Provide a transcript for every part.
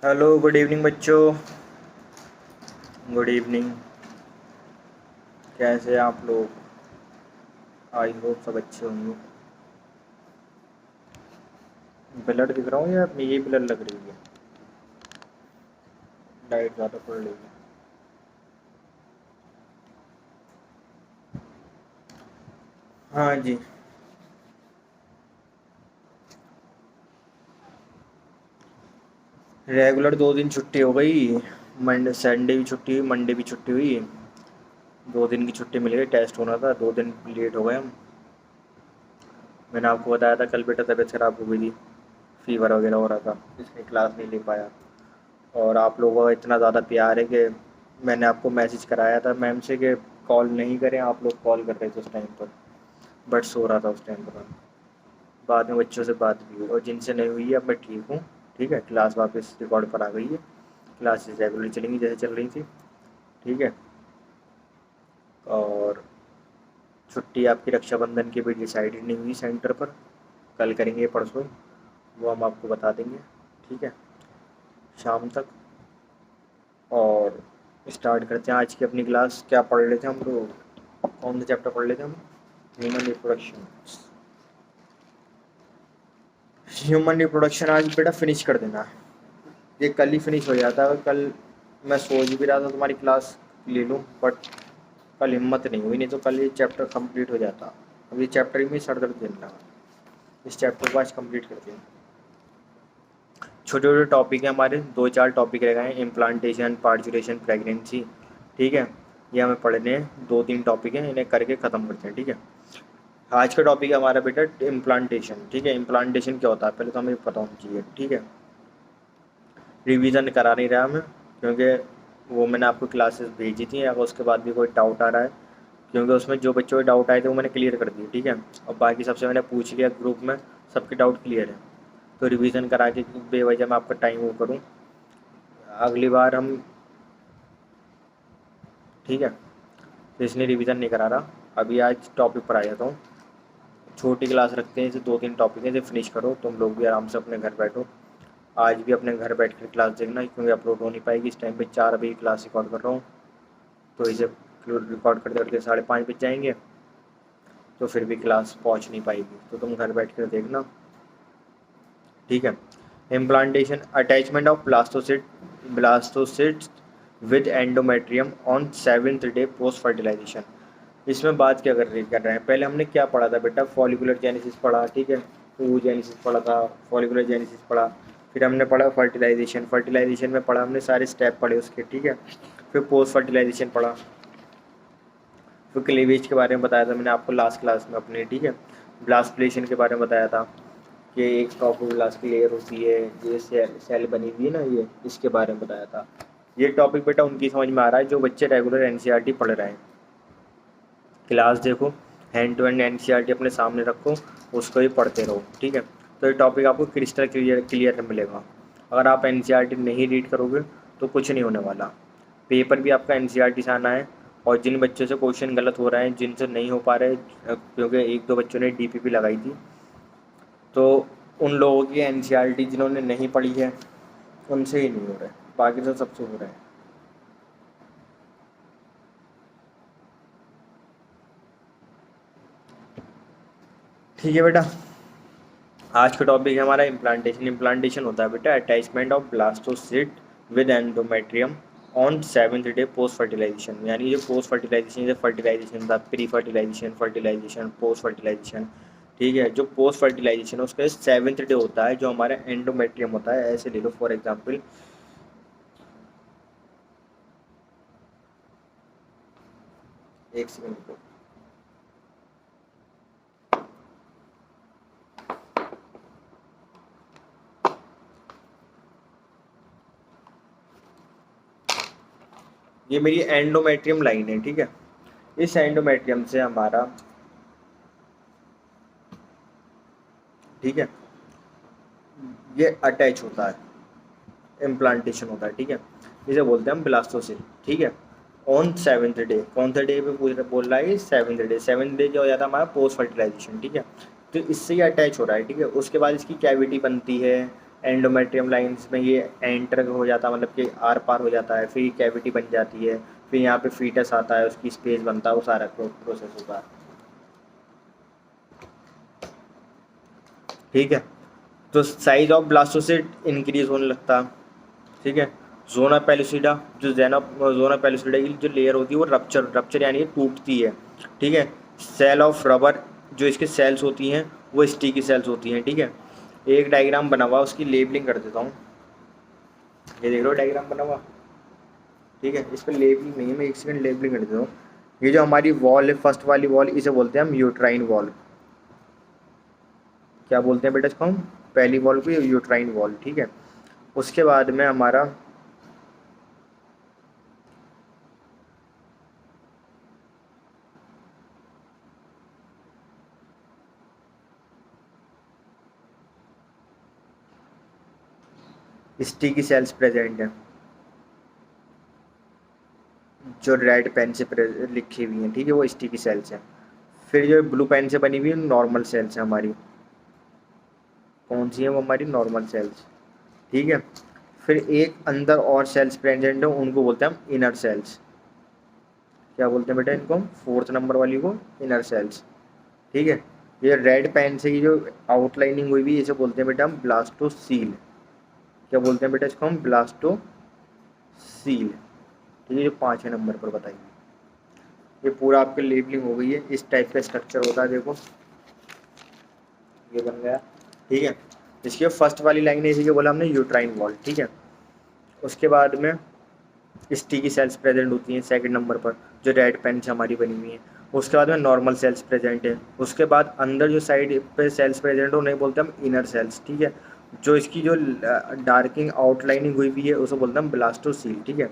Hello, good evening बच्चों। Good evening. कैसे हैं आप लोग? आई होप सब अच्छे होंगे। ब्लड दिख रहा हूँ या अपनी यही ब्लड लग रही है? डाइट ज़्यादा पड़ रही है। हाँ जी। रेगुलर 2 दिन छुट्टी हो गई। मंडे संडे भी छुट्टी हुई, मंडे भी छुट्टी हुई। 2 दिन की छुट्टी मिल गई, टेस्ट होना था, 2 दिन लेट हो गए हम। मैंने आपको बताया था कल बेटा तबीयत खराब हो गई थी, फीवर वगैरह हो रहा था, इसलिए क्लास नहीं ले पाया। और आप लोगों का इतना ज़्यादा प्यार है कि मैंने आपको मैसेज कराया था मैम से कि कॉल नहीं करें, आप लोग कॉल कर रहे थे उस टाइम पर, बट सो रहा था उस टाइम पर। बाद में बच्चों से बात भी हुई और जिनसे नहीं हुई है अब मैं ठीक हूँ। ठीक है, क्लास वापस रिकॉर्ड पर आ गई है। क्लासेस रेगुलर चलेंगी जैसे चल रही थी। ठीक है। और छुट्टी आपकी रक्षाबंधन की भी डिसाइडेड नहीं हुई सेंटर पर, कल करेंगे परसों, वो हम आपको बता देंगे। ठीक है, शाम तक। और स्टार्ट करते हैं आज की अपनी क्लास। क्या पढ़ रहे थे हम लोग? कौन सा चैप्टर पढ़ रहे थे हम? Human reproduction. ह्यूमन रिप्रोडक्शन आज बेटा फिनिश कर देना। ये कल ही फिनिश हो जाता है। कल मैं सोच भी रहा था तुम्हारी क्लास ले लूँ, बट कल हिम्मत नहीं हुई, नहीं तो कल ये चैप्टर कंप्लीट हो जाता। अब ये चैप्टर ही में सर दर्द देने लगा। इस चैप्टर को आज कंप्लीट करते हैं। छोटे छोटे टॉपिक हैं हमारे, 2-4 टॉपिक रह गए हैं, इम्प्लांटेशन, पार्चुरेशन, प्रेगनेंसी। ठीक है, ये हमें पढ़ने हैं। 2-3 टॉपिक हैं, इन्हें करके ख़त्म करते हैं। ठीक है, आज का टॉपिक है हमारा बेटा इम्प्लांटेशन। ठीक है, इम्प्लांटेशन क्या होता है पहले तो हमें पता होना चाहिए। ठीक है, रिवीजन करा नहीं रहा मैं, क्योंकि वो मैंने आपको क्लासेस भेजी थी। अगर उसके बाद भी कोई डाउट आ रहा है, क्योंकि उसमें जो बच्चों के डाउट आए थे वो मैंने क्लियर कर दिए। ठीक है, और बाकी सबसे मैंने पूछ लिया ग्रुप में, सबके डाउट क्लियर है। तो रिवीजन करा के बेवजह मैं आपका टाइम वो करूँ, अगली बार हम। ठीक है, तो इसलिए रिवीजन नहीं करा रहा। अभी आज टॉपिक पर आ जाता हूँ। छोटी क्लास रखते हैं, इसे 2-3 टॉपिक हैं, इसे फिनिश करो, तुम लोग भी आराम से अपने घर बैठो। आज भी अपने घर बैठ कर क्लास देखना, क्योंकि अपलोड हो नहीं पाएगी इस टाइम पे। 4 बजे क्लास रिकॉर्ड कर रहा हूँ, तो इसे रिकॉर्ड करते करते 5:30 बज जाएंगे, तो फिर भी क्लास पहुँच नहीं पाएगी, तो तुम घर बैठ कर देखना। ठीक है, implantation, attachment of blastocysts with endometrium on 7th day post fertilization. इसमें बात क्या कर रहे हैं? पहले हमने क्या पढ़ा था बेटा? फॉलिकुलर जेनेसिस पढ़ा। ठीक है, oogenesis पढ़ा था, फॉलिकुलर जेनेसिस पढ़ा, फिर हमने पढ़ा फर्टिलाइजेशन। फर्टिलाइजेशन में पढ़ा हमने सारे स्टेप पढ़े उसके। ठीक है, फिर पोस्ट फर्टिलाइजेशन पढ़ा, फिर क्लीवेज के बारे में बताया था मैंने आपको लास्ट क्लास में अपने। ठीक है, ब्लास्टलेशन के बारे में बताया था कि एक ट्रोफोब्लास्ट की लेयर होती है, ये सेल बनी हुई है ना, ये इसके बारे में बताया था। ये टॉपिक बेटा उनकी समझ में आ रहा है जो बच्चे रेगुलर एनसीईआरटी पढ़ रहे हैं। क्लास देखो, हैंड टू हैंड एनसीईआरटी अपने सामने रखो, उसको ही पढ़ते रहो। ठीक है, तो ये टॉपिक आपको क्रिस्टल क्लियर मिलेगा। अगर आप एनसीईआरटी नहीं रीड करोगे तो कुछ नहीं होने वाला। पेपर भी आपका एनसीईआरटी से आना है। और जिन बच्चों से क्वेश्चन गलत हो रहे हैं, जिनसे नहीं हो पा रहे, क्योंकि 1-2 बच्चों ने डीपीपी लगाई थी, तो उन लोगों की एनसीईआरटी जिन्होंने नहीं पढ़ी है उनसे ही नहीं हो रहा है, बाकी तो सबसे हो रहा है। ठीक है बेटा, आज का टॉपिक है हमारा इम्प्लांटेशन। इम्प्लांटेशन होता है बेटा attachment of blastocyst with endometrium on 7th day post fertilization. यानी जो पोस्ट फर्टिलाइजेशन, जैसे फर्टिलाइजेशन था, pre fertilization, fertilization, post fertilization. ठीक है, जो पोस्ट फर्टिलाइजेशन है उसका 7th डे होता है, जो हमारा एंडोमेट्रियम होता है। ऐसे ले लो फॉर एग्जाम्पल, एक सेकंड, ये मेरी एंडोमेट्रियम लाइन है। ठीक है, इस एंडोमेट्रियम से हमारा, ठीक है, ये अटैच होता है, इम्प्लांटेशन होता है। ठीक है, इसे बोलते हैं हम ब्लास्टोसिल। ठीक है, ऑन 7th डे, कौन सा डे पे बोल रहा है? 7th day. 7th डे क्या हो जाता है हमारा? Post fertilization. ठीक है, तो इससे ये अटैच हो रहा है। ठीक है, उसके बाद इसकी कैविटी बनती है, एंडोमेट्रियम लाइंस में ये एंटर हो जाता है, मतलब कि आर पार हो जाता है, फिर ये कैविटी बन जाती है, फिर यहाँ पे फीटस आता है, उसकी स्पेस बनता है, वो सारा प्रोसेस होता है। ठीक है, तो साइज ऑफ ब्लास्टोसिस्ट इंक्रीज होने लगता है। ठीक है, जोना पेलुसिडा, जो जोना पेलुसिडा की जो लेयर होती है वो रप्चर यानी कि टूटती है। ठीक है, सेल ऑफ रबर, जो इसके सेल्स होती हैं वो स्टिकी सेल्स होती हैं। ठीक है, एक डायग्राम बना हुआ, उसकी लेबलिंग कर देता हूँ। ये देख लो डायग्राम बना हुआ। ठीक है, इस पर लेबलिंग नहीं है, मैं एक सेकंड लेबलिंग कर देता हूँ। ये जो हमारी वॉल है, फर्स्ट वाली वॉल, इसे बोलते हैं हम यूट्राइन वॉल। क्या बोलते हैं बेटा इसको हम? पहली वॉल को यूट्राइन वॉल। ठीक है, उसके बाद में हमारा स्टिकी सेल्स प्रेजेंट है, जो रेड पेन से लिखी हुई हैं। ठीक है, वो स्टिकी सेल्स हैं। फिर जो ब्लू पेन से बनी हुई है नॉर्मल सेल्स हैं हमारी। कौन सी है वो? हमारी नॉर्मल सेल्स। ठीक है, फिर एक अंदर और सेल्स प्रेजेंट है, उनको बोलते हैं हम इनर सेल्स। क्या बोलते हैं बेटा इनको हम? फोर्थ नंबर वाली को इनर सेल्स। ठीक है, ये रेड पेन से ये जो आउटलाइनिंग हुई भी, इसे बोलते हैं बेटा हम ब्लास्टोसील। क्या बोलते हैं बेटा इसको हम? ब्लास्टोसील। ठीक है, जो 5वें नंबर पर बताइए। ये पूरा आपके लेबलिंग हो गई है, इस टाइप का स्ट्रक्चर होता है। देखो ये बन गया। ठीक है, इसकी फर्स्ट वाली लाइन है, इसी को बोला हमने यूट्राइन वॉल। ठीक है, उसके बाद में स्टिकी सेल्स प्रेजेंट होती हैं सेकंड नंबर पर, जो रेड पेन से हमारी बनी हुई हैं। उसके बाद में नॉर्मल सेल्स प्रेजेंट है। उसके बाद अंदर जो साइड पे सेल्स प्रेजेंट हो, उन्हें बोलते हैं हम इनर सेल्स। ठीक है, जो इसकी जो डार्किंग आउटलाइनिंग हुई हुई है उसे बोलते हैं हम ब्लास्टोसील। ठीक है,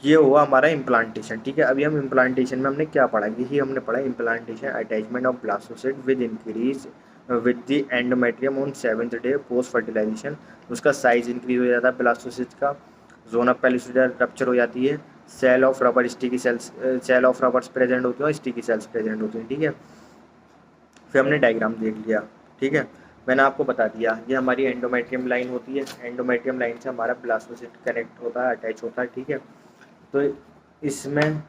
ये हुआ हमारा इम्प्लांटेशन। ठीक है, अभी हम इम्प्लांटेशन में हमने क्या पढ़ा? यही हमने पढ़ा, implantation attachment of blastocyst with increase with the endometrium on 7th day post fertilization. उसका साइज इंक्रीज हो जाता है ब्लास्टोसिस्ट का, जोन ऑफ पेलिसिडा रप्चर हो जाती है, cell of rubber sticky cells, cell of rubbers present होती हैं और स्टिकी सेल्स प्रेजेंट होती हैं। ठीक है, फिर हमने डायग्राम देख लिया। ठीक है, मैंने आपको बता दिया ये हमारी एंडोमेट्रियम लाइन होती है, एंडोमेट्रियम लाइन से हमारा ब्लास्टोसिस्ट कनेक्ट होता है, अटैच होता है। ठीक है, तो इसमें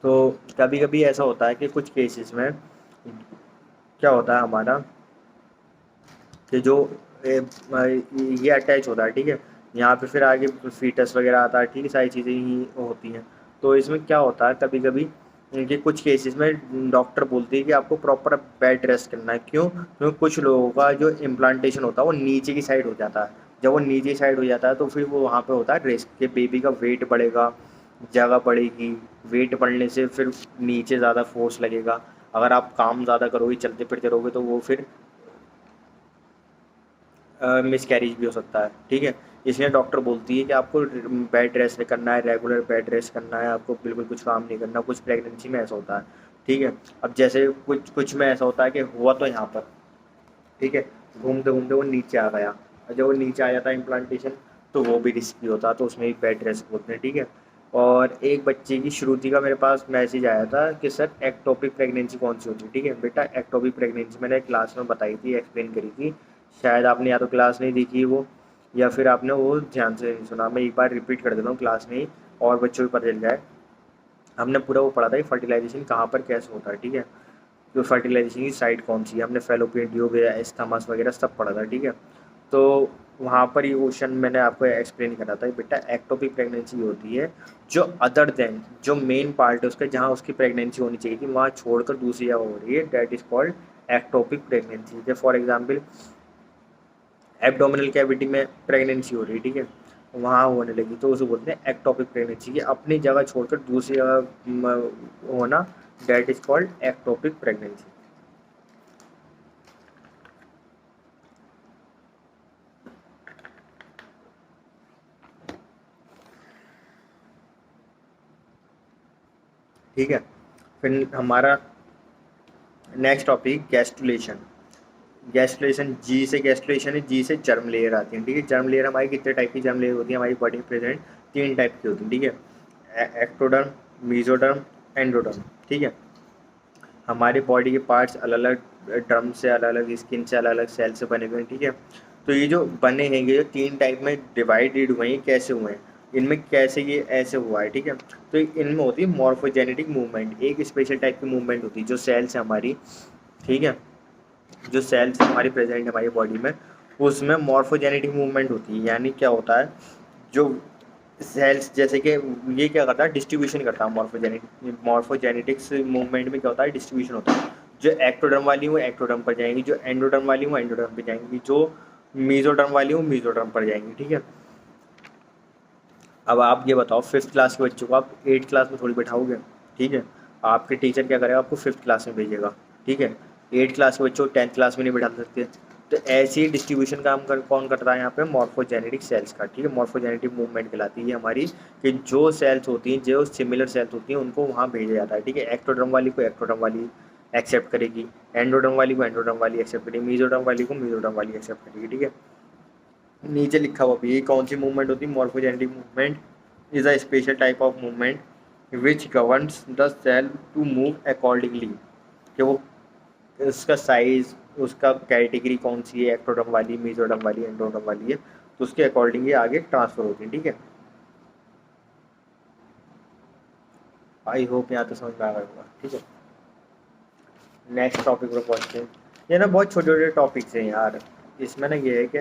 तो कभी कभी ऐसा होता है कि कुछ केसेस में क्या होता है हमारा कि जो ये अटैच होता है। ठीक है, यहाँ पे फिर आगे फीटस वगैरह आता है। ठीक है, सारी चीज़ें ही होती हैं। तो इसमें क्या होता है कभी कभी कि कुछ केसेस में डॉक्टर बोलते हैं कि आपको प्रॉपर बेड रेस्ट करना है। क्यों? क्योंकि कुछ लोगों का जो इम्प्लांटेशन होता है वो नीचे की साइड हो जाता है। जब वो नीचे साइड हो जाता है तो फिर वो वहाँ पे होता है रिस्क कि बेबी का वेट बढ़ेगा, जगह बढ़ेगी, वेट बढ़ने से फिर नीचे ज़्यादा फोर्स लगेगा। अगर आप काम ज़्यादा करोगे, चलते फिरते रहोगे, तो वो फिर मिसकैरेज भी हो सकता है। ठीक है, इसलिए डॉक्टर बोलती है कि आपको बेड रेस्ट करना है, रेगुलर बेड रेस्ट करना है, आपको बिल्कुल कुछ काम नहीं करना। कुछ प्रेगनेंसी में ऐसा होता है। ठीक है, अब जैसे कुछ कुछ में ऐसा होता है कि हुआ तो यहाँ पर, ठीक है, घूमते घूमते वो नीचे आ गया, और जब वो नीचे आ जाता है इम्प्लांटेशन, तो वो भी रिस्की होता है, तो उसमें भी बेड रेस्ट बोलते हैं। ठीक है, और एक बच्चे की श्रुति का मेरे पास मैसेज आया था कि सर एक्टोपिक प्रेगनेंसी कौन सी होती है। ठीक है बेटा, एक्टोपिक प्रेगनेंसी मैंने क्लास में बताई थी, एक्सप्लेन करी थी। शायद आपने या तो क्लास नहीं देखी वो, या फिर आपने वो ध्यान से नहीं सुना। मैं एक बार रिपीट कर देता हूँ क्लास में ही, और बच्चों को पता चल जाए। हमने पूरा वो पढ़ा था कि फर्टिलाइजेशन कहाँ पर कैसे होता है। ठीक है, तो फर्टिलाइजेशन की साइट कौन सी है, हमने फेलोपियन ट्यूब या एस्थमास वगैरह सब पढ़ा था। ठीक है, तो वहाँ पर ये क्वेश्चन मैंने आपको एक्सप्लेन करा था। बेटा एक्टोपिक प्रेगनेंसी होती है जो अदर देन जो मेन पार्ट है उसका, जहाँ उसकी प्रेगनेंसी होनी चाहिए थी वहाँ छोड़कर दूसरी जगह हो रही है, that is called ectopic pregnancy. जैसे फॉर एग्जाम्पल एब्डोमिनल कैविटी में प्रेगनेंसी हो रही है, ठीक है, वहाँ होने लगी, तो उसे बोलते हैं एक्टोपिक प्रेगनेंसी। ये अपनी जगह छोड़कर दूसरी जगह होना, that is called ectopic pregnancy. ठीक है, फिर हमारा नेक्स्ट टॉपिक गैस्ट्रुलेशन। गैस्ट्रुलेशन, जी से गैस्ट्रुलेशन है, जी से जर्म लेयर आती है। ठीक है, जर्म लेयर हमारी कितने टाइप की जर्म लेयर होती है हमारी बॉडी में प्रेजेंट? 3 टाइप की होती है। ठीक है, एक्टोडर्म, मीजोडर्म एंडोडर्म, ठीक है। हमारे बॉडी के पार्ट्स अलग अलग डर्म से, अलग अलग स्किन से, अलग अलग सेल से बने हुए हैं, ठीक है। तो ये जो बने हैं ये 3 टाइप में डिवाइडेड हुए हैं, कैसे हुए हैं, इनमें कैसे ये ऐसे हुआ है, ठीक है। तो इनमें होती है मॉर्फोजेनेटिक मूवमेंट, एक स्पेशल टाइप की मूवमेंट होती है जो सेल्स है हमारी, ठीक है, जो सेल्स हमारी प्रेजेंट है हमारी बॉडी में, उसमें मॉर्फोजेनेटिक मूवमेंट होती है। यानी क्या होता है, जो सेल्स जैसे कि ये क्या करता है, डिस्ट्रीब्यूशन करता है। मॉर्फोजेनेटिक्स मूवमेंट में क्या होता है, डिस्ट्रीब्यूशन होता है। जो एक्टोडर्म वाली वो एक्टोडर्म पर जाएंगी, जो एंडोडर्म वाली वो एंडोडर्म पर जाएंगी, जो मीजोडर्म वाली वो मीजोडर्म पर जाएंगी, ठीक है। अब आप ये बताओ, 5th क्लास के बच्चों को आप 8th क्लास में थोड़ी बैठाओगे, ठीक है। आपके टीचर क्या करेगा, आपको 5th क्लास में भेजेगा, ठीक है। 8th क्लास के बच्चों को 10th क्लास में नहीं बैठा सकते। तो ऐसी डिस्ट्रीब्यूशन काम कौन करता है यहाँ पे, मॉर्फोजेनेटिक सेल्स का, ठीक है। मॉर्फोजेनेटिक मूवमेंट कहलाती है हमारी, कि जो सेल्स होती हैं, जो सिमिलर सेल्स होती हैं, उनको वहाँ भेजा जाता है, ठीक है। एक्टोडर्म वाली को एक्टोडर्म वाली एक्सेप्ट करेगी, एंडोडर्म वाली को एंडोडर्म वाली एक्सेप्ट करेगी, मीजोडर्म वाली को मीजोडर्म वाली एक्सेप्ट करेगी, ठीक है। नीचे लिखा हुआ भी, ये कौन सी मूवमेंट होती है, morphogenetic movement is a special type of movement which governs the cell to move accordingly, कि वो उसका साइज, उसका कैटेगरी कौन सी है, एक्टोडर्म वाली, मीजोडर्म वाली, एंडोडर्म वाली है, तो उसके अकॉर्डिंग ये आगे ट्रांसफर होती है, ठीक है। आई होप यहाँ तो समझ में आ गया होगा, ठीक है। नेक्स्ट टॉपिक पर पहुँचते हैं। ये ना बहुत छोटे छोटे टॉपिक्स हैं यार, इसमें ना ये है कि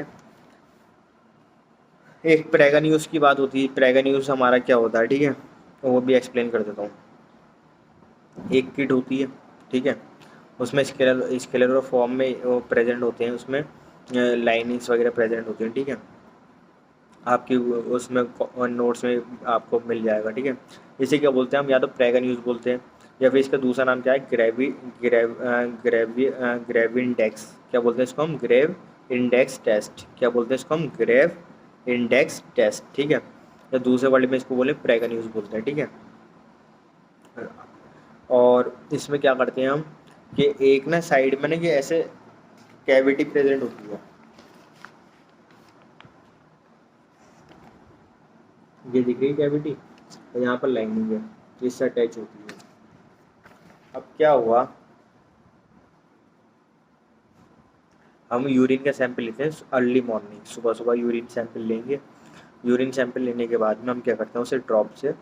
एक प्रेगान्यूज की बात होती है। प्रेगान्यूज हमारा क्या होता है, ठीक है, तो वो भी एक्सप्लेन कर देता हूँ। एक किट होती है, ठीक है, उसमें स्केलर फॉर्म में वो प्रेजेंट होते हैं, उसमें लाइनिंग्स वगैरह प्रेजेंट होती हैं, ठीक है। आपकी उसमें नोट्स में आपको मिल जाएगा, ठीक है। इसे क्या बोलते हैं हम, या तो प्रेगान्यूज बोलते हैं, या फिर इसका दूसरा नाम क्या है, ग्रेव इंडेक्स, क्या बोलते हैं इसको हम, ग्रेव इंडेक्स टेस्ट, क्या बोलते हैं इसको हम, ग्रेव इंडेक्स टेस्ट, ठीक है। या दूसरे वर्ड में इसको बोले प्रेगान्यूज बोलते हैं, ठीक है। और इसमें क्या करते हैं हम, कि एक ना साइड में ना ये ऐसे कैविटी प्रेजेंट होती है, ये दिख रही है कैविटी, और यहाँ पर लाइनिंग है, इससे अटैच होती है। अब क्या हुआ, हम यूरिन का सैंपल लेते हैं अर्ली मॉर्निंग, सुबह सुबह यूरिन सैंपल लेंगे। यूरिन सैंपल लेने के बाद में हम क्या करते हैं, उसे ड्रॉप से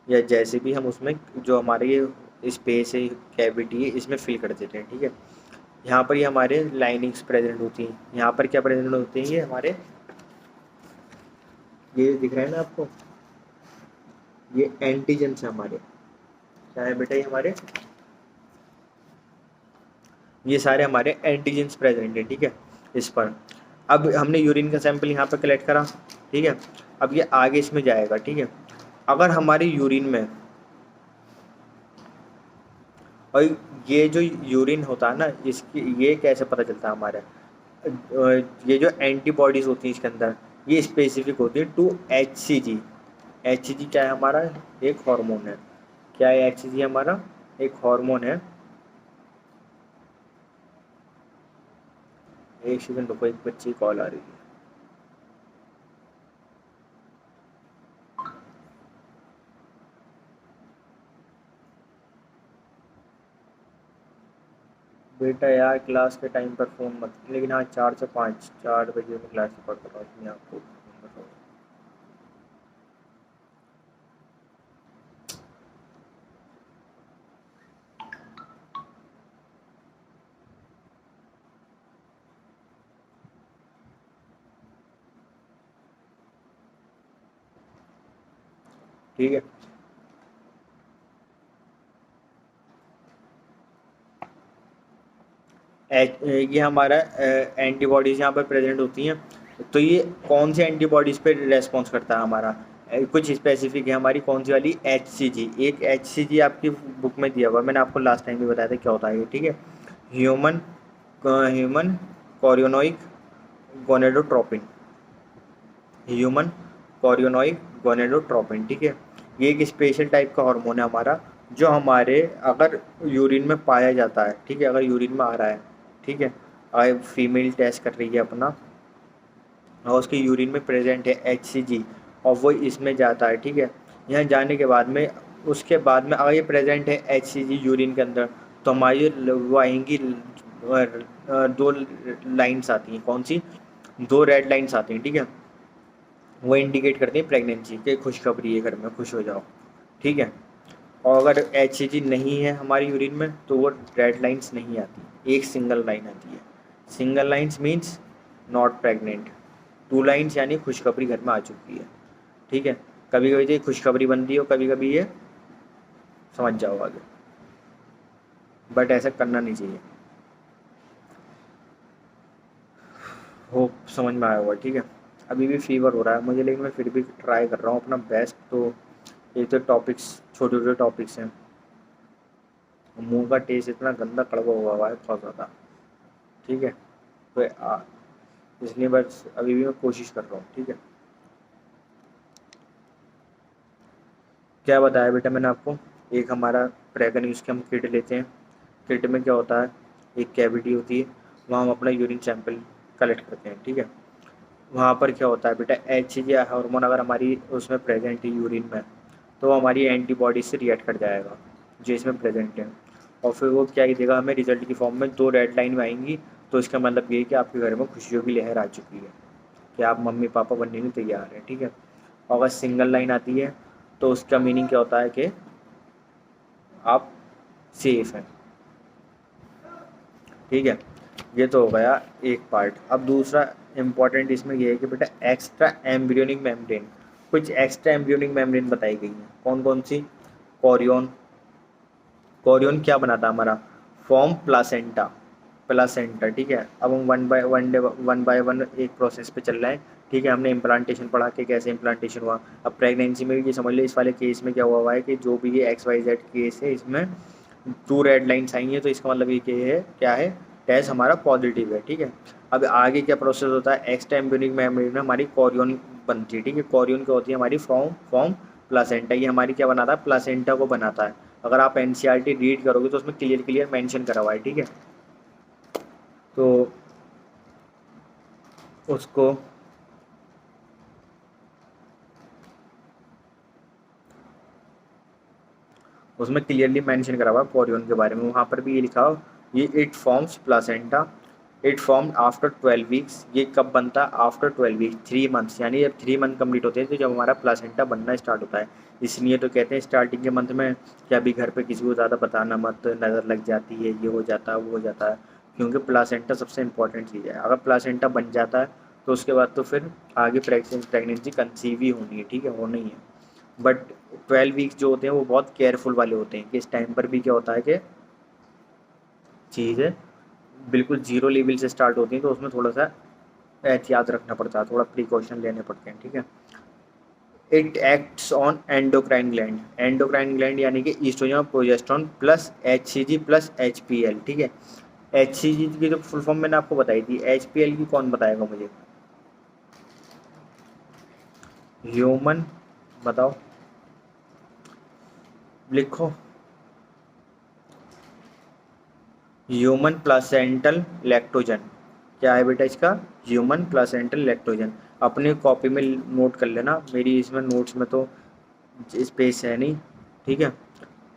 या जैसे भी हम उसमें जो हमारे ये स्पेस है, कैविटी है, इसमें फिल कर देते हैं, ठीक है। यहाँ पर ये हमारे लाइनिंग्स प्रेजेंट होती हैं। यहाँ पर क्या प्रेजेंट होते हैं, ये हमारे, ये दिख रहा है ना आपको, ये एंटीजेंस है हमारे, क्या है बेटा, ये हमारे, ये सारे हमारे एंटीजेंस प्रेजेंट है, ठीक है, इस पर। अब हमने यूरिन का सैंपल यहाँ पर कलेक्ट करा, ठीक है। अब ये आगे इसमें जाएगा, ठीक है। अगर हमारे यूरिन में, और ये जो यूरिन होता है ना, इसकी ये कैसे पता चलता है हमारे, ये जो एंटीबॉडीज़ होती हैं इसके अंदर, ये स्पेसिफिक होती है टू HCG। HCG क्या है हमारा, एक हार्मोन है। क्या है HCG हमारा, एक हार्मोन है। एक सेकंड रुको, एक बच्ची कॉल आ रही है। बेटा यार क्लास के टाइम पर फ़ोन मत, लेकिन हाँ 4 से 5, 4 बजे मैं क्लास रिकॉर्ड कर रहा हूँ, इसमें आपको बताओ। ठीक है, ये हमारा एंटीबॉडीज़ यहाँ पर प्रेजेंट होती हैं। तो ये कौन से एंटीबॉडीज़ पे रेस्पॉन्स करता है हमारा, कुछ स्पेसिफिक है हमारी, कौन सी वाली, HCG। एक HCG आपकी बुक में दिया हुआ, मैंने आपको लास्ट टाइम भी बताया था क्या होता है ये, ठीक है। Human human chorionic gonadotropin, human chorionic gonadotropin, ठीक है। ये एक स्पेशल टाइप का हार्मोन है हमारा, जो हमारे अगर यूरिन में पाया जाता है, ठीक है, अगर यूरिन में आ रहा है, ठीक है, अगर फीमेल टेस्ट कर रही है अपना और उसके यूरिन में प्रेजेंट है HCG, और वो इसमें जाता है, ठीक है। यहाँ जाने के बाद में उसके बाद में अगर ये प्रेजेंट है HCG यूरिन के अंदर, तो हमारी वो आएंगी दो लाइंस आती हैं। कौन सी? दो रेड लाइंस आती हैं, ठीक है। वो इंडिकेट करती हैं प्रेगनेंसी कि खुशखबरी है, घर में खुश हो जाओ, ठीक है। और अगर HCG नहीं है हमारी यूरिन में तो वो रेड लाइंस नहीं आती, एक सिंगल लाइन आती है। Single lines means not pregnant, two lines यानी खुशखबरी घर में आ चुकी है, ठीक है। कभी कभी तो ये खुशखबरी बनती है और कभी कभी ये, समझ जाओ आगे, बट ऐसा करना नहीं चाहिए। होप समझ में आया होगा, ठीक है। अभी भी फीवर हो रहा है मुझे, लेकिन मैं फिर भी ट्राई कर रहा हूँ अपना बेस्ट। तो ये तो टॉपिक्स, छोटे छोटे टॉपिक्स हैं। मुंह का टेस्ट इतना गंदा कड़वा हुआ है बहुत ज़्यादा, ठीक है। तो इसलिए बस अभी भी मैं कोशिश कर रहा हूँ, ठीक है। क्या बताया बेटा मैंने आपको, एक हमारा प्रेगन यूज़ के हम किट लेते हैं। किट में क्या होता है, एक कैविटी होती है, वहाँ हम अपना यूरिन सैंपल कलेक्ट करते हैं, ठीक है। वहाँ पर क्या होता है बेटा, HCG हार्मोन अगर हमारी उसमें प्रेजेंट है यूरिन में, तो हमारी एंटीबॉडी से रिएक्ट कर जाएगा जो इसमें प्रेजेंट है। और फिर वो क्या ही देगा हमें, रिजल्ट की फॉर्म में दो रेड लाइन में आएंगी। तो इसका मतलब ये है कि आपके घर में खुशियों की लहर आ चुकी है, कि आप मम्मी पापा बनने में तैयार हैं, ठीक है। और अगर सिंगल लाइन आती है तो उसका मीनिंग क्या होता है कि आप सेफ हैं, ठीक है। ये तो हो गया एक पार्ट। अब दूसरा इम्पॉर्टेंट इसमें ये है कि बेटा एक्स्ट्रा एम्ब्रियोनिक मेम्ब्रेन, कुछ एक्स्ट्रा एम्ब्रियोनिक मेम्ब्रेन बताई गई है। कौन कौन सी? कोरियन। कोरियन क्या बनाता है हमारा, फॉर्म प्लासेंटा, प्लासेंटा, ठीक है। अब हम वन बाय वन एक प्रोसेस पे चल रहे हैं, ठीक है। हमने इम्प्लांटेशन पढ़ा कि कैसे इम्प्लांटेशन हुआ। अब प्रेगनेंसी में भी ये समझ लो, इस वाले केस में क्या हुआ है कि जो भी ये XYZ केस है, इसमें टू रेड लाइन्स आई हैं, तो इसका मतलब ये क्या है, टेस्ट हमारा पॉजिटिव है, ठीक है। अब आगे क्या प्रोसेस होता है, एक्स्ट्रा एम्ब्रियोनिक मेम्ब्रेन में हमारी कोरियन बनती है, ठीक है। कोरियन क्या होती है हमारी, फॉर्म फॉर्म प्लासेंटा, ये हमारी क्या बनाता है, प्लासेंटा को बनाता है। अगर आप NCERT रीड करोगे तो उसमें क्लियर क्लियर मेंशन करा हुआ है, ठीक है। तो उसको उसमें क्लियरली मेंशन करा हुआ है कोरियन के बारे में, वहाँ पर भी ये लिखा हो, ये it forms placenta, it form after 12 weeks. ये कब बनता है, आफ्टर 12 वीक्स, 3 मंथ्स, यानी जब 3 मंथ कंप्लीट होते हैं तो जब हमारा प्लासेंटा बनना स्टार्ट होता है। इसलिए तो कहते हैं स्टार्टिंग के मंथ में कि अभी घर पे किसी को ज़्यादा बताना मत, नज़र लग जाती है, ये हो जाता है, वो हो जाता है, क्योंकि प्लासेंटा सबसे इंपॉर्टेंट चीज़ है। अगर प्लासेंटा बन जाता है तो उसके बाद तो फिर आगे प्रेगनेंसी कंसीव ही होनी है, ठीक है, होनी है। बट 12 वीक्स जो होते हैं वो बहुत केयरफुल वाले होते हैं, कि इस टाइम पर भी क्या होता है कि चीज़ बिल्कुल जीरो लेवल से स्टार्ट होती है, तो उसमें थोड़ा सा एहतियात रखना पड़ता है, थोड़ा प्रिकॉशन लेने पड़ते हैं, ठीक है। It acts on endocrine gland, endocrine gland यानी कि estrogen, progesterone plus HCG plus HPL, ठीक है। HCG की जो फुल फॉर्म मैंने आपको बताई थी, HPL की कौन बताएगा मुझे, ह्यूमन, बताओ, लिखो, ह्यूमन प्लासेंटल लैक्टोजन। क्या है बेटा इसका, ह्यूमन प्लासेंटल लैक्टोजन। अपनी कॉपी में नोट कर लेना, मेरी इसमें नोट्स में तो स्पेस है नहीं, ठीक है।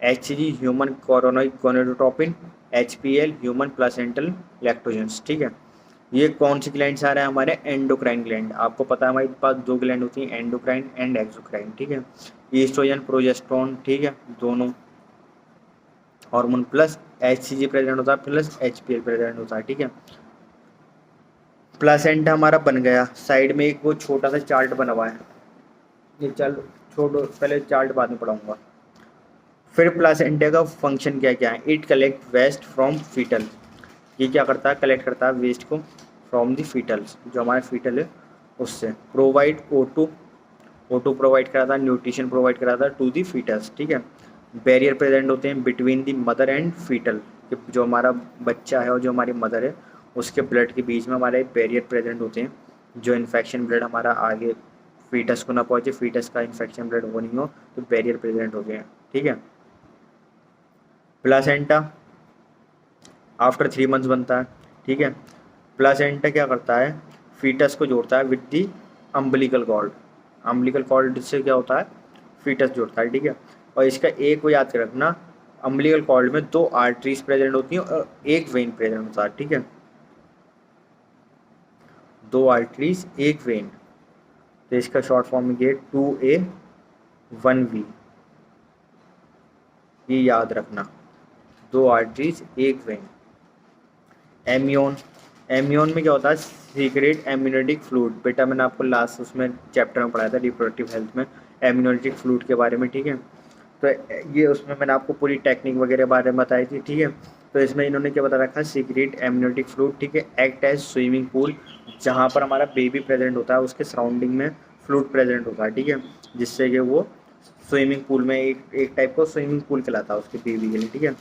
HCG human chorionic gonadotropin, HPL human placental lactogens, ठीक है। ये कौन सी ग्लैंड आ रहा है हमारे, एंडोक्राइन ग्लैंड। आपको पता है हमारे पास दो ग्लैंड होती हैं, एंडोक्राइन एंड एक्सोक्राइन, ठीक है। ईस्ट्रोजन प्रोजेस्टेरोन, ठीक है, दोनों हार्मोन प्लस HCG प्रेजेंट होता है प्लस HPL प्रेजेंट होता है, ठीक है। प्लासेंटा हमारा बन गया, साइड में एक वो छोटा सा चार्ट बना हुआ है, ये चल छोड़ो, पहले चार्ट बाद में पढ़ाऊंगा। फिर प्लासेंटा का फंक्शन क्या क्या है, it collect waste from fetal, ये क्या करता है, कलेक्ट करता है वेस्ट को फ्रॉम दी फीटल्स, जो हमारा फीटल है उससे। प्रोवाइड O2 प्रोवाइड कराता है, न्यूट्रिशन प्रोवाइड कराता है टू दी फीटल्स, ठीक है। बैरियर प्रेजेंट होते हैं between the mother and fetal, जो हमारा बच्चा है और जो हमारी मदर है उसके ब्लड के बीच में हमारे बैरियर प्रेजेंट होते हैं, जो इन्फेक्शन ब्लड हमारा आगे फीटस को ना पहुँचे, फीटस का इन्फेक्शन ब्लड वो नहीं हो, तो बैरियर प्रेजेंट हो गए हैं, ठीक है। प्लासेंटा आफ्टर 3 मंथ्स बनता है, ठीक है। प्लासेंटा क्या करता है, फीटस को जोड़ता है with the umbilical cord, umbilical cord से क्या होता है, फीटस जोड़ता है, ठीक है। और इसका एक को याद रखना, अम्बिलिकल कॉर्ड में 2 आर्टरीज प्रेजेंट होती हैं और 1 वेन प्रेजेंट होता है, ठीक है, 2 आर्टरीज 1 वेन। तो इसका शॉर्ट फॉर्म में ये 2A 1V, ये याद रखना, 2 आर्टरीज 1 वेन। एमियोन, एमियोन में क्या होता है, सीक्रेट एम्यूनेटिक फ्लूइड। बेटा मैंने आपको लास्ट उसमें चैप्टर में पढ़ाया था रिप्रोडक्टिव हेल्थ में एम्यूनेटिक फ्लूइड के बारे में, ठीक है। तो ये उसमें मैंने आपको पूरी टेक्निक वगैरह बारे में बताई थी, ठीक है। तो इसमें इन्होंने क्या बता रखा है, सीक्रेट एम्यूनेटिक फ्लूइड, ठीक है, एक्ट एज स्विमिंग पूल, जहाँ पर हमारा बेबी प्रेजेंट होता है उसके सराउंडिंग में फ्लूइड प्रेजेंट होता है, ठीक है, जिससे कि वो स्विमिंग पूल में एक टाइप का स्विमिंग पूल कहलाता है उसके बेबी के लिए, ठीक है।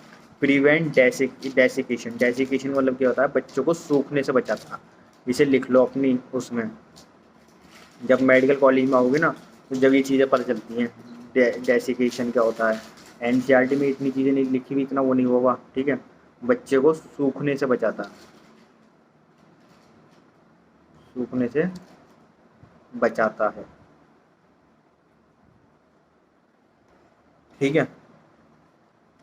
प्रिवेंट डेसिकेशन, डेसिकेशन मतलब क्या होता है, बच्चों को सूखने से बचाता है। इसे लिख लो अपनी उसमें, जब मेडिकल कॉलेज में आओगे ना तो जब ये चीज़ें पता चलती हैं डेसिकेशन क्या होता है। एनसीईआरटी में इतनी चीज़ें नहीं लिखी हुई, इतना वो नहीं होगा, ठीक है। बच्चे को सूखने से बचाता है, सूखने से बचाता है, ठीक है।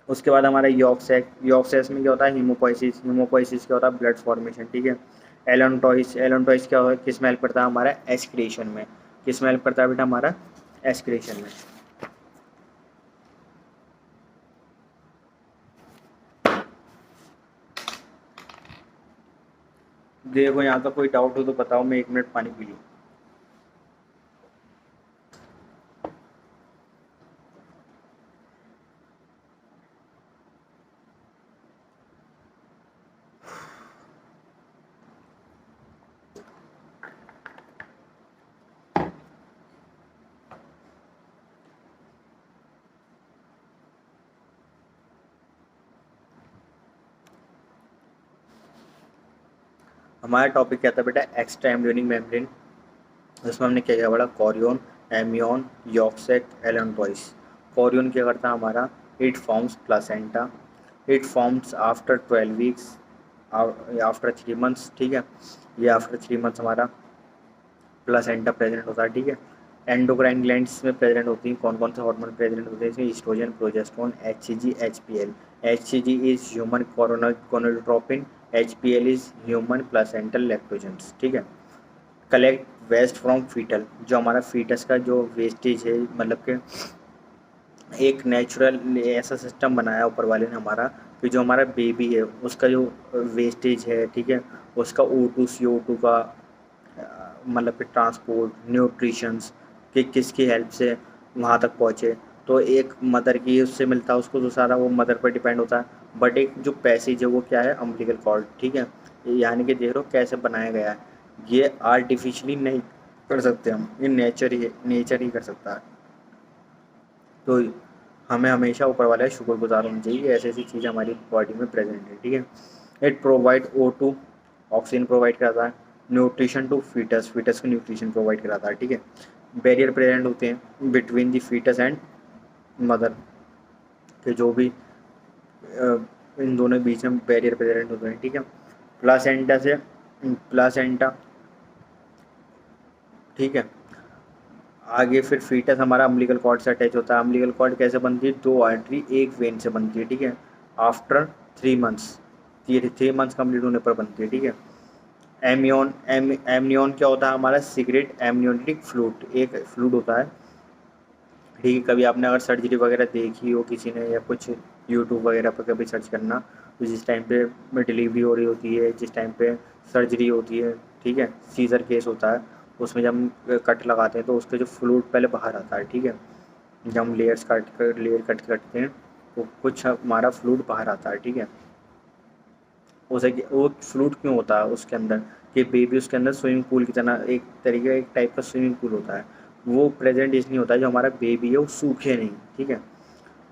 उसके बाद हमारा यॉक्सेस में क्या होता है, हीमोपोइसिस, हीमोपोइसिस क्या होता है, ब्लड फॉर्मेशन, ठीक है। एलनटॉइस, एलनटॉइस क्या होता है, किस में हेल्प करता है, हमारा एस्क्रेशन में। किस में हेल्प करता है बेटा, हमारा एस्क्रेशन में। देखो यहाँ का कोई डाउट हो तो बताओ, मैं 1 मिनट पानी पी लूँ। हमारा टॉपिक क्या था बेटा, एक्स्ट्रा एम्ब्रियोनिक मेम्ब्रेन। उसमें हमने क्या क्या पढ़ा, कॉरियन, एमियन, यॉक्सेक, एलनटॉइस। कॉरियन क्या करता है हमारा, it forms placenta, it forms after 12 weeks, after 3 months, ठीक है। ये आफ्टर 3 मंथ्स हमारा प्लासेंटा प्रेजेंट होता है, ठीक है। एंडोक्राइन ग्लैंड्स में प्रेजेंट होती हैं, कौन कौन से हार्मोन प्रेजेंट होते हैं इसमें, oestrogen, progesterone, HCG, HPL. HCG is human gonadotropin, HPL is human placental lactogens, ठीक है। कलेक्ट वेस्ट फ्रॉम फीटल, जो हमारा फीटस का जो वेस्टेज है, मतलब कि एक नेचुरल ऐसा सिस्टम बनाया ऊपर वाले ने हमारा, कि जो हमारा बेबी है उसका जो वेस्टेज है, ठीक है, उसका O2 CO2 का मतलब कि ट्रांसपोर्ट, न्यूट्रिशंस, कि किसकी हेल्प से वहाँ तक पहुँचे। तो एक मदर की उससे मिलता है उसको, तो सारा वो मदर पर डिपेंड होता है। बट एक जो पैसेज है वो क्या है, अम्बिलिकल कॉर्ड, ठीक है। यानी कि देख लो कैसे बनाया गया है, ये आर्टिफिशियली नहीं कर सकते हम, ये नेचर ही कर सकता है। तो हमें हमेशा ऊपर वाला शुक्रगुजार होना चाहिए, ऐसी ऐसी चीज़ें हमारी बॉडी में प्रेजेंट है, ठीक है। It provide O2, oxygen provide कराता है, न्यूट्रिशन टू फीटस, फीटस को न्यूट्रिशन प्रोवाइड कराता है, ठीक है। बैरियर प्रेजेंट होते हैं between the fetus and mother, के जो भी इन दोनों के बीच में बैरियर प्रेजेंट होते हैं, ठीक है। प्लासेंटा से, प्लासेंटा, ठीक है। आगे फिर फीटस हमारा अम्बिलिकल कॉर्ड से अटैच होता है। अम्बिलिकल कॉर्ड कैसे बनती है, 2 आर्टरी 1 वेन से बनती है, ठीक है। आफ्टर 3 मंथ्स, 3 मंथ्स कंप्लीट होने पर बनती है, ठीक है। एमनियन क्या होता है हमारा, सीक्रेट एम्नियोटिक फ्लूइड, एक फ्लूइड होता है, ठीक है। कभी आपने अगर सर्जरी वगैरह देखी हो किसी ने, या कुछ यूट्यूब वगैरह पर कभी सर्च करना, तो जिस टाइम पे डिलीवरी हो रही होती है, जिस टाइम पे सर्जरी होती है, ठीक है, सीजर केस होता है, उसमें जब हम कट लगाते हैं तो उसके जो फ्लूइड पहले बाहर आता है, ठीक है। जब हम लेयर कट करते हैं तो कुछ हमारा फ्लूइड बाहर आता है, ठीक है। उसे वो फ्लूइड क्यों होता है उसके अंदर, कि बेबी उसके अंदर स्विमिंग पूल की तरह, एक टाइप का स्विमिंग पूल होता है, वो प्रेजेंट इसलिए होता है जो हमारा बेबी है वो सूखे नहीं, ठीक है,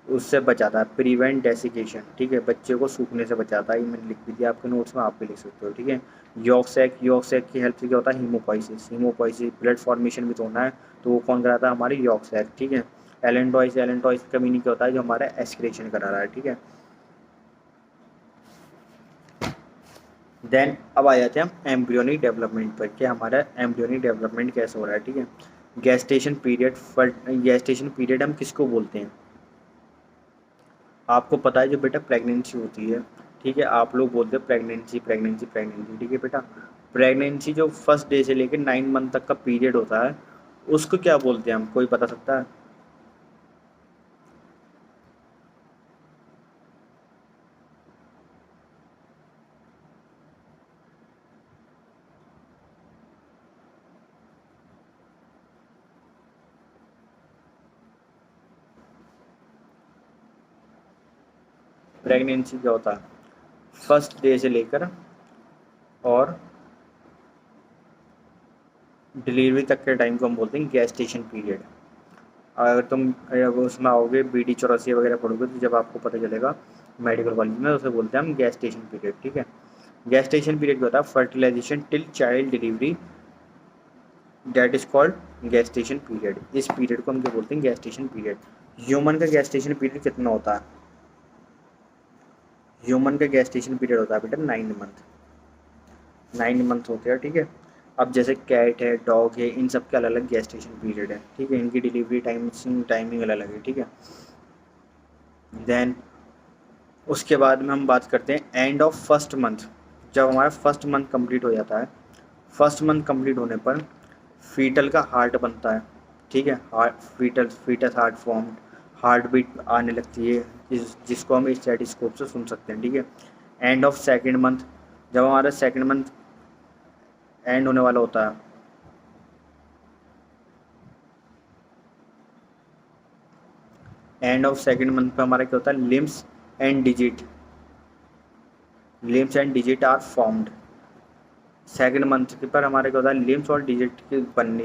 उससे बचाता है। प्रिवेंट डेसिकेशन, ठीक है, बच्चे को सूखने से बचाता है, ये मैंने लिख भी दिया आपके नोट्स में, आप भी लिख सकते हो, ठीक है। यॉक्सैक की हेल्प से क्या होता है, हीमोपोइसिस ब्लड फॉर्मेशन भी तो होना है, तो वो कौन कराता है, हमारी यॉक्सैक, ठीक है। एलेंटॉइस का मीनिंग क्या होता है, जो हमारा एस्क्रेशन करा रहा है, ठीक है। देन अब आ जाते हैं हम एम्ब्रियोनिक डेवलपमेंट पर, कि हमारा एम्ब्रियोनिक डेवलपमेंट कैसे हो रहा है, ठीक है। गेस्टेशन पीरियड हम किसको बोलते हैं, आपको पता है जो बेटा प्रेगनेंसी होती है, ठीक है, आप लोग बोलते हैं प्रेगनेंसी प्रेगनेंसी प्रेगनेंसी, ठीक है बेटा। प्रेगनेंसी जो फर्स्ट डे से लेकर 9 मंथ तक का पीरियड होता है, उसको क्या बोलते हैं हम, कोई बता सकता है? प्रेगनेंसी क्या होता है फर्स्ट डे से लेकर और डिलीवरी तक के टाइम को हम बोलते हैं गेस्टेशन पीरियड। अगर तुम उसमें आओगे BD 84 वगैरह पढ़ोगे तो जब आपको पता चलेगा मेडिकल कॉलेज में, उसे बोलते हैं हम गेस्टेशन पीरियड, ठीक है। गेस्टेशन पीरियड क्या होता है? Fertilization till child delivery, that is called gestation period. इस पीरियड को हम क्या बोलते हैं? Gestation period. ह्यूमन का गेस्टेशन पीरियड कितना होता है? ह्यूमन का गेस्टेशन पीरियड होता है बेटा 9 मंथ। 9 मंथ होते हैं, ठीक है। अब जैसे कैट है, डॉग है, इन सब के अलग अलग गेस्टेशन पीरियड है, ठीक है। इनकी डिलीवरी टाइमिंग अलग अलग है, ठीक है। देन उसके बाद में हम बात करते हैं एंड ऑफ फर्स्ट मंथ। जब हमारा फर्स्ट मंथ कंप्लीट हो जाता है, फर्स्ट मंथ कंप्लीट होने पर फीटल का हार्ट बनता है, ठीक है। Heart fetus heart form, heart beat आने लगती है, जिसको हम स्टेथोस्कोप से सुन सकते हैं, ठीक है। एंड ऑफ सेकेंड मंथ, जब हमारा सेकेंड मंथ एंड होने वाला होता है, एंड ऑफ सेकेंड मंथ पे हमारा क्या होता है? Limbs and digit, limbs and digit are formed. Second month पर हमारे क्या होता है? लिम्स और डिजिट के बनने